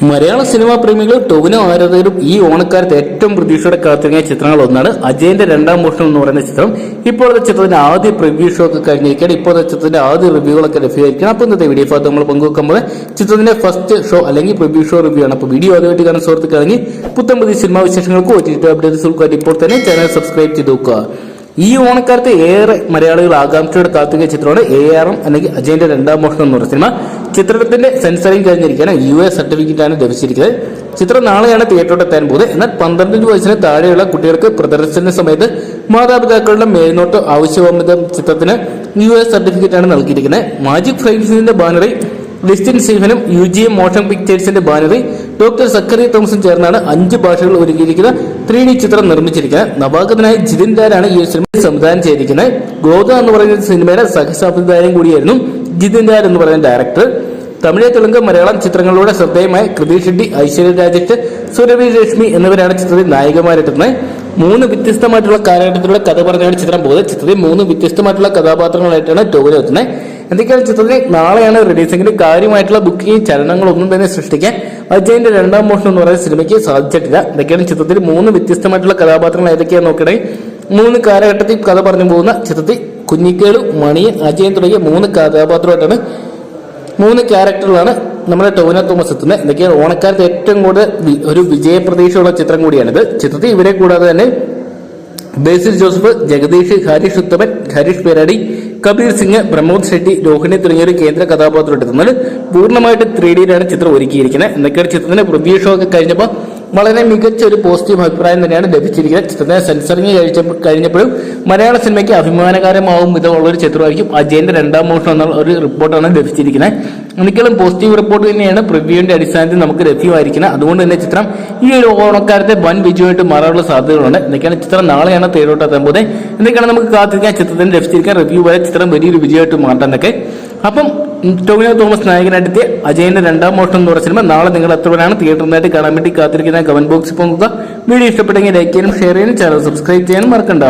മലയാള cinema പ്രേമികൾ ടൊവിനോ ആരാധകരും ഈ ഓണക്കാലത്ത് ഏറ്റവും പ്രതീക്ഷയോടെ കാത്തിറങ്ങിയ ചിത്രങ്ങൾ ഒന്നാണ് അജയന്റെ രണ്ടാം മോഷണം എന്ന് പറയുന്ന ചിത്രം. ഇപ്പോഴത്തെ ചിത്രത്തിന്റെ ആദ്യ പ്രിവ്യൂ ഷോ ഒക്കെ കഴിഞ്ഞിരിക്കുകയാണ്. ഇപ്പോഴത്തെ ചിത്രത്തിന്റെ ആദ്യ റിവ്യൂകളൊക്കെ ലഭ്യമായിരിക്കണം. അപ്പോൾ ഇന്നത്തെ വീഡിയോ ഭാഗത്ത് നമ്മൾ പങ്കുവെക്കുമ്പോൾ ചിത്രത്തിന്റെ ഫസ്റ്റ് ഷോ അല്ലെങ്കിൽ പ്രിവ്യൂ ഷോ റിവ്യൂ ആണ്. അപ്പോൾ വീഡിയോ ആദ്യമായിട്ട് കാണാൻ സുഹൃത്തുക്കളെങ്കിൽ പുത്തൻ പുതിയ സിനിമാ വിശേഷങ്ങൾക്ക് OTT അപ്ഡേറ്റ്സുകൾക്കായിട്ട് ഇപ്പോൾ തന്നെ ചാനൽ സബ്സ്ക്രൈബ് ചെയ്ത് നോക്കുക. ഈ ഓണക്കാലത്ത് ഏറെ മലയാളികൾ ആകാംക്ഷയോടെ കാത്തിരിക്കുന്ന ചിത്രമാണ് ARM അല്ലെങ്കിൽ അജയന്റെ രണ്ടാം മോഷണം എന്ന് പറയുന്ന സിനിമ. ചിത്രത്തിന്റെ സെൻസറിംഗ് കഴിഞ്ഞിരിക്കുകയാണ്. US സർട്ടിഫിക്കറ്റ് ആണ് ലഭിച്ചിരിക്കുന്നത്. ചിത്രം നാളെയാണ് തിയേറ്ററിൽ എത്താൻ പോകുന്നത്. എന്നാൽ 12 വയസ്സിന് താഴെയുള്ള കുട്ടികൾക്ക് പ്രദർശന സമയത്ത് മാതാപിതാക്കളുടെ മേൽനോട്ട് ആവശ്യമാകുന്ന ചിത്രത്തിന് US സർട്ടിഫിക്കറ്റ് ആണ് നൽകിയിരിക്കുന്നത്. മാജിക് ഫ്രെയിംസിന്റെ ബാനറിൽ ലിസ്റ്റിൻ സ്റ്റീഫനും UGM മോഷൻ പിക്ചേഴ്സിന്റെ ബാനറിൽ ഡോക്ടർ സക്കറി തോമസും ചേർന്നാണ് 5 ഭാഷകൾ ഒരുക്കിയിരിക്കുന്ന 3D ചിത്രം നിർമ്മിച്ചിരിക്കുന്നത്. നവാഗതനായ ജിതിൻ ദാരാണ് ഈ സിനിമ സംവിധാനം ചെയ്തിരിക്കുന്നത്. ഗോദ എന്ന് പറയുന്ന സിനിമയുടെ സഹസംവിധായകൻ കൂടിയായിരുന്നു ജിതിൻ ദാർ എന്ന് പറയുന്ന ഡയറക്ടർ. തമിഴ്, തെലുങ്ക്, മലയാളം ചിത്രങ്ങളിലൂടെ ശ്രദ്ധേയമായ കൃതി ഷെട്ടി, ഐശ്വര്യ രാജേഷ്, സുരഭി രശ്മി എന്നിവരാണ് ചിത്രത്തിൽ നായികമാരെത്തുന്നത്. 3 വ്യത്യസ്തമായിട്ടുള്ള കാലഘട്ടത്തിലൂടെ കഥ പറഞ്ഞാണ് ചിത്രം പോകുന്നത്. ചിത്രത്തിൽ 3 വ്യത്യസ്തമായിട്ടുള്ള കഥാപാത്രങ്ങളായിട്ടാണ് ടൊവിനോ എത്തുന്നത്. എന്തൊക്കെയാണ് ചിത്രത്തിൽ നാളെയാണ് റിലീസിംഗിൽ കാര്യമായിട്ടുള്ള ബുക്കിംഗ് ചലനങ്ങളൊന്നും തന്നെ സൃഷ്ടിക്കാൻ അജയന്റെ രണ്ടാം മോഷണം എന്ന് പറയുന്ന സിനിമയ്ക്ക് സാധിച്ചിട്ടില്ല. എന്തൊക്കെയാണ് ചിത്രത്തിൽ 3 വ്യത്യസ്തമായിട്ടുള്ള കഥാപാത്രങ്ങൾ ഏതൊക്കെയാണെന്ന് നോക്കണേ. 3 കാലഘട്ടത്തിൽ കഥ പറഞ്ഞു പോകുന്ന ചിത്രത്തിൽ കുഞ്ഞിക്കേളു, മണിയൻ, അജയൻ തുടങ്ങിയ 3 കഥാപാത്രമായിട്ടാണ് 3 ക്യാരക്ടറുകളാണ് നമ്മുടെ ടൊവിനോ തോമസ് എത്തുന്നത്. എന്തൊക്കെയാണ് ഓണക്കാലത്ത് ഏറ്റവും കൂടുതൽ ഒരു വിജയപ്രതീക്ഷയുള്ള ചിത്രം കൂടിയാണിത്. ചിത്രത്തിൽ ഇവരെ കൂടാതെ തന്നെ ബേസിൽ ജോസഫ്, ജഗദീഷ്, ഹരീഷ് ഉത്തമൻ, ഹരീഷ് പേരാടി, കബീർ സിംഗ്, പ്രമോദ് ഷെട്ടി, രോഹിണി തുടങ്ങിയൊരു കേന്ദ്ര കഥാപാത്രം എത്തുന്നത്. പൂർണ്ണമായിട്ട് 3Dയിലാണ് ചിത്രം ഒരുക്കിയിരിക്കുന്നത്. എന്തൊക്കെയാണ് ചിത്രത്തിന്റെ പ്രിവ്യൂ ഷോ ഒക്കെ കഴിഞ്ഞപ്പോൾ വളരെ മികച്ച ഒരു പോസിറ്റീവ് അഭിപ്രായം തന്നെയാണ് ലഭിച്ചിരിക്കുന്നത്. ചിത്രത്തിന്റെ സെൻസറിങ് കഴിഞ്ഞപ്പോഴും മലയാള സിനിമയ്ക്ക് അഭിമാനകരമാവും വിധമുള്ള ഒരു ചിത്രമായിരിക്കും അജയന്റെ രണ്ടാം മോഷണം എന്നുള്ള ഒരു റിപ്പോർട്ടാണ് ലഭിച്ചിരിക്കുന്നത്. ഒരിക്കലും പോസിറ്റീവ് റിപ്പോർട്ട് തന്നെയാണ് പ്രിവ്യൂവിന്റെ അടിസ്ഥാനത്തിൽ നമുക്ക് ലഭ്യമായിരിക്കുന്നത്. അതുകൊണ്ട് തന്നെ ചിത്രം ഈ ഒരു ഓണക്കാലത്തെ വൻ വിജയമായിട്ട് മാറാനുള്ള സാധ്യതകളുണ്ട്. എന്തൊക്കെയാണ് ചിത്രം നാളെയാണ് തിയേറ്ററിലോട്ട് എത്താൻ പോകുന്നത്. എന്തൊക്കെയാണ് നമുക്ക് കാത്തിരിക്കാൻ ചിത്രത്തിന് ലഭിച്ചിരിക്കാൻ റിവ്യൂ വരെ ചിത്രം വലിയൊരു വിജയമായിട്ട് മാറ്റാനൊക്കെ. അപ്പം ടൊവിനോ തോമസ് നായകനായിട്ടെത്തിയ അജയന്റെ രണ്ടാം മോഷണം എന്ന് പറയുന്ന സിനിമ നാളെ നിങ്ങൾ എത്രവരാണ് തിയേറ്ററിനായിട്ട് കാണാൻ വേണ്ടി കാത്തിരിക്കുന്ന കമന്റ് ബോക്സിൽ പോകുക. വീഡിയോ ഇഷ്ടപ്പെട്ടെങ്കിൽ ലൈക്ക് ചെയ്യാനും ഷെയർ ചെയ്യാനും ചാനൽ സബ്സ്ക്രൈബ് ചെയ്യാനും മറക്കണ്ട.